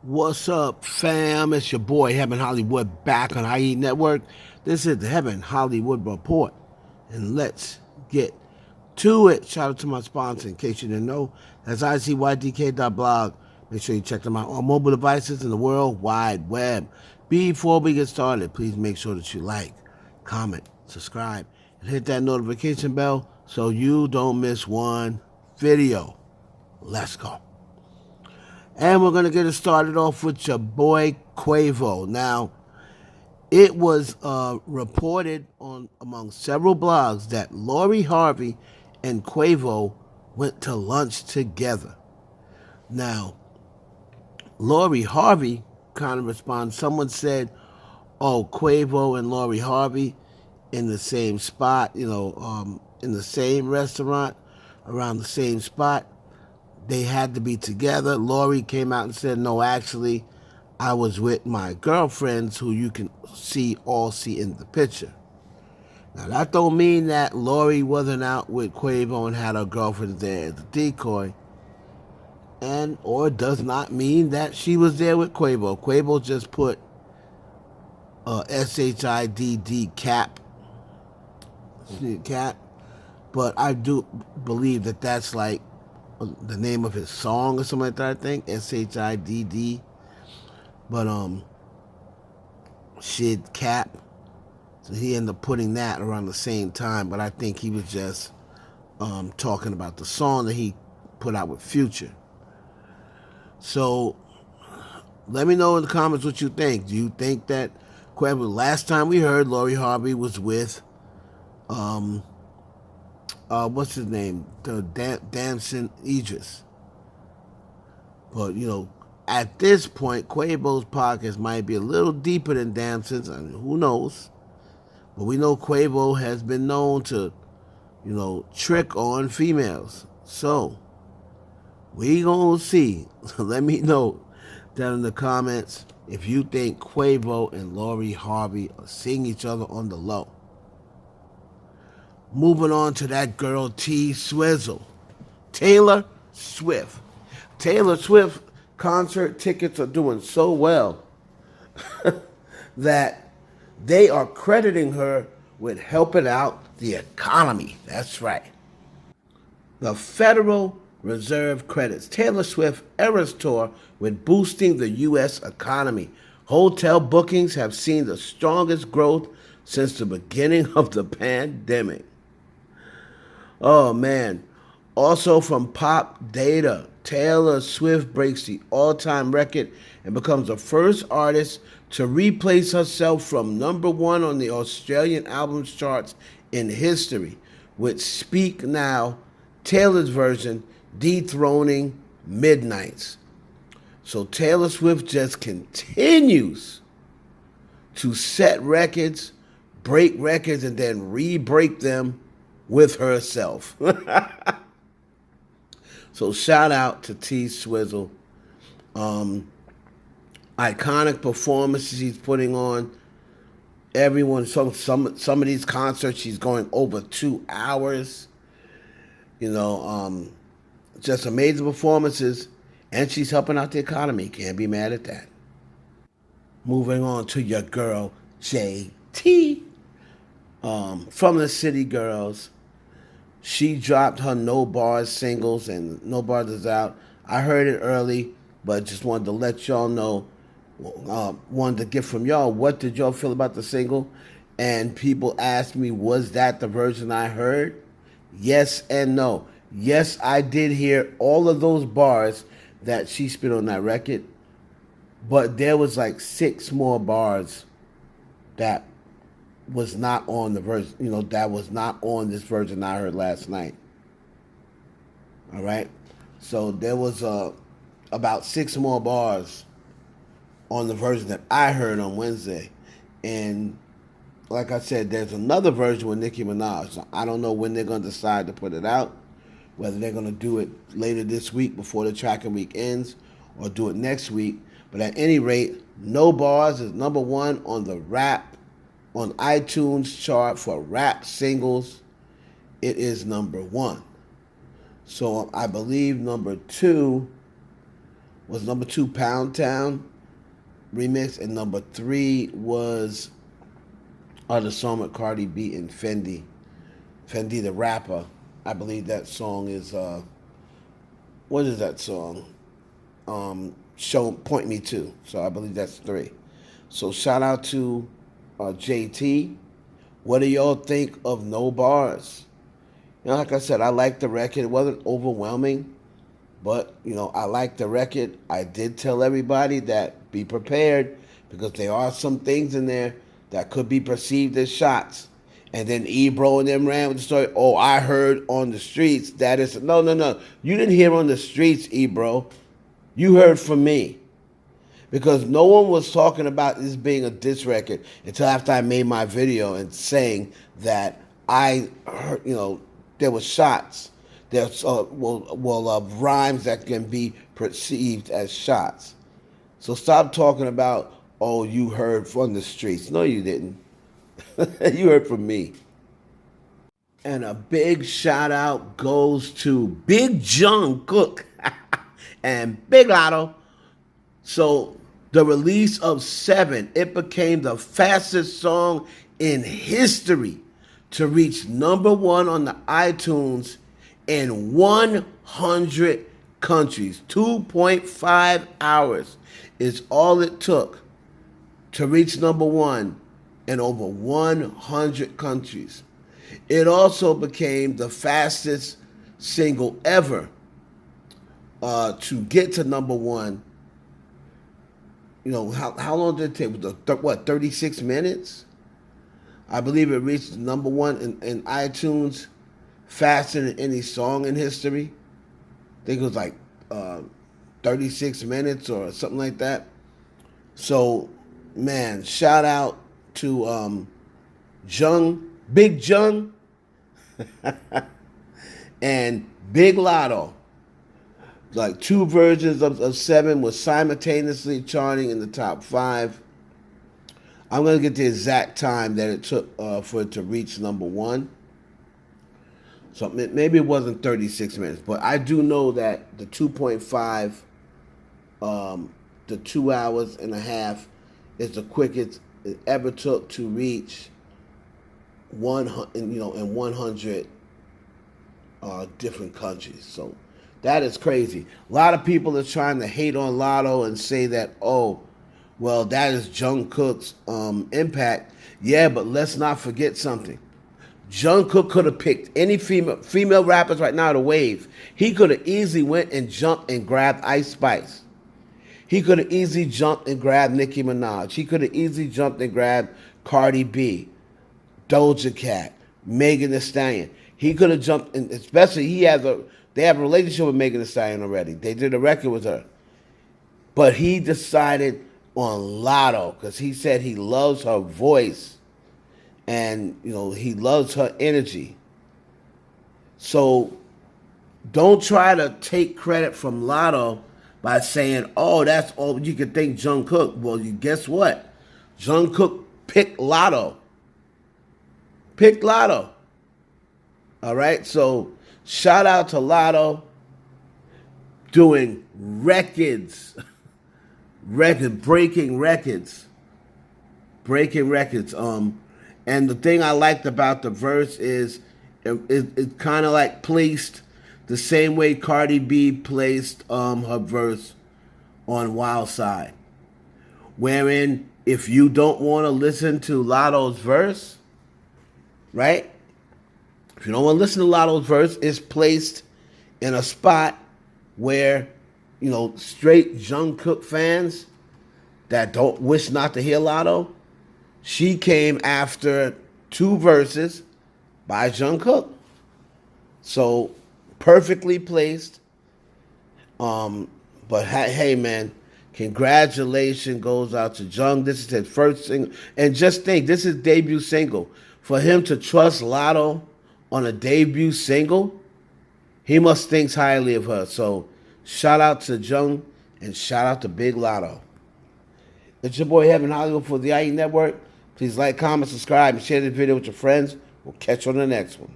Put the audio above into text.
What's up, fam? It's your boy Heaven Hollywood back on IE Network. This is the Heaven Hollywood Report, and let's get to it. Shout out to my sponsor, in case you didn't know, that's icydk.blog. Make sure you check them out on mobile devices in the World Wide Web. Before we get started, please make sure that you like, comment, subscribe, and hit that notification bell so you don't miss one video. Let's go. And we're going to get it started off with your boy Quavo. Now, it was reported on among several blogs that Lori Harvey and Quavo went to lunch together. Now, Lori Harvey kind of responds. Someone said, "Oh, Quavo and Lori Harvey in the same spot, in the same restaurant, around the same spot. They had to be together." Lori came out and said, "No, actually, I was with my girlfriends who you can all see in the picture." Now, that don't mean that Lori wasn't out with Quavo and had her girlfriend there as a decoy, and or does not mean that she was there with Quavo. Quavo just put SHIDD cap, but I do believe that that's like the name of his song or something like that. I think SHIDD, but shit cap. So he ended up putting that around the same time. But I think he was just talking about the song that he put out with Future. So let me know in the comments what you think. Do you think that Quavo? Last time we heard, Lori Harvey was with what's his name? The Damson Idris. But, at this point, Quavo's pockets might be a little deeper than Damson's. I mean, who knows? But we know Quavo has been known to, trick on females. So, we gonna see. Let me know down in the comments if you think Quavo and Lori Harvey are seeing each other on the low. Moving on to that girl T Swizzle. Taylor Swift. Taylor Swift concert tickets are doing so well that they are crediting her with helping out the economy. That's right. The Federal Reserve credits Taylor Swift Eras Tour with boosting the U.S. economy. Hotel bookings have seen the strongest growth since the beginning of the pandemic. Oh man. Also from Pop Data, Taylor Swift breaks the all-time record and becomes the first artist to replace herself from #1 on the Australian albums charts in history, with Speak Now, Taylor's version, dethroning Midnight's. So Taylor Swift just continues to set records, break records, and then re-break them with herself. So shout out to T Swizzle. Iconic performances he's putting on. Everyone, some of these concerts, she's going over 2 hours. Just amazing performances, and she's helping out the economy. Can't be mad at that. Moving on to your girl JT, from the City Girls. She dropped her No Barz singles, and No Barz is out. I heard it early, but just wanted to let y'all know. Wanted to get from y'all, what did y'all feel about the single? And people asked me, was that the version I heard? Yes and no. Yes, I did hear all of those bars that she spit on that record, but there was like 6 more bars that was not on the version, that was not on this version I heard last night. All right? So there was about 6 more bars on the version that I heard on Wednesday. And like I said, there's another version with Nicki Minaj. So I don't know when they're going to decide to put it out, whether they're going to do it later this week before the tracking week ends or do it next week. But at any rate, No Barz is #1 on the on iTunes chart for rap singles. It is #1. So I believe #2 was number 2 Pound Town remix, and number 3 was the song with Cardi B and Fendi. Fendi the rapper. I believe that song is what is that song? Show Point Me To. So I believe that's 3. So shout out to JT. What do y'all think of No Barz? Like I said, I like the record. It wasn't overwhelming, but I like the record. I did tell everybody that be prepared because there are some things in there that could be perceived as shots. And then Ebro and them ran with the story. Oh, I heard on the streets that is no. You didn't hear on the streets, Ebro. You heard from me. Because no one was talking about this being a diss record until after I made my video and saying that I heard, there was shots. There's rhymes that can be perceived as shots. So stop talking about, oh, you heard from the streets. No, you didn't. You heard from me. And a big shout out goes to Big Jung, Kook, and Big Latto. So the release of 7, it became the fastest song in history to reach number 1 on the iTunes in 100 countries. 2.5 hours is all it took to reach number 1 in over 100 countries. It also became the fastest single ever to get to number 1. How long did it take? 36 minutes? I believe it reached number 1 in iTunes faster than any song in history. I think it was like 36 minutes or something like that. So, man, shout out to Jung, Big Jung, and Big Latto. Like 2 versions of 7 was simultaneously charting in the top 5. I'm going to get the exact time that it took for it to reach number 1. So maybe it wasn't 36 minutes, but I do know that the 2.5, the 2 hours and a half is the quickest it ever took to reach 100, in 100 different countries. So that is crazy. A lot of people are trying to hate on Latto and say that, oh, well, that is Jungkook's impact. Yeah, but let's not forget something. Jungkook could have picked any female rappers right now to wave. He could have easily went and jumped and grabbed Ice Spice. He could have easily jumped and grabbed Nicki Minaj. He could have easily jumped and grabbed Cardi B, Doja Cat, Megan Thee Stallion. He could have jumped, and especially they have a relationship with Megan Thee Stallion already. They did a record with her. But he decided on Latto because he said he loves her voice and, he loves her energy. So don't try to take credit from Latto by saying, oh, that's all you can think Jungkook. Well, guess what? Jungkook picked Latto. Picked Latto. All right? So shout out to Latto doing records. Breaking records. And the thing I liked about the verse is it kind of like placed the same way Cardi B placed her verse on Wild Side. Wherein if you don't want to listen to Latto's verse, right? If you don't want to listen to Latto's verse, it's placed in a spot where, straight Jungkook fans that don't wish not to hear Latto, she came after 2 verses by Jungkook. So perfectly placed. But hey, man, congratulations goes out to Jung. This is his first single. And just think, this is debut single. For him to trust Latto on a debut single, he must think highly of her. So shout out to Jung and shout out to Big Latto. It's your boy Heaven Hollywood for the IE Network. Please like, comment, subscribe, and share this video with your friends. We'll catch you on the next one.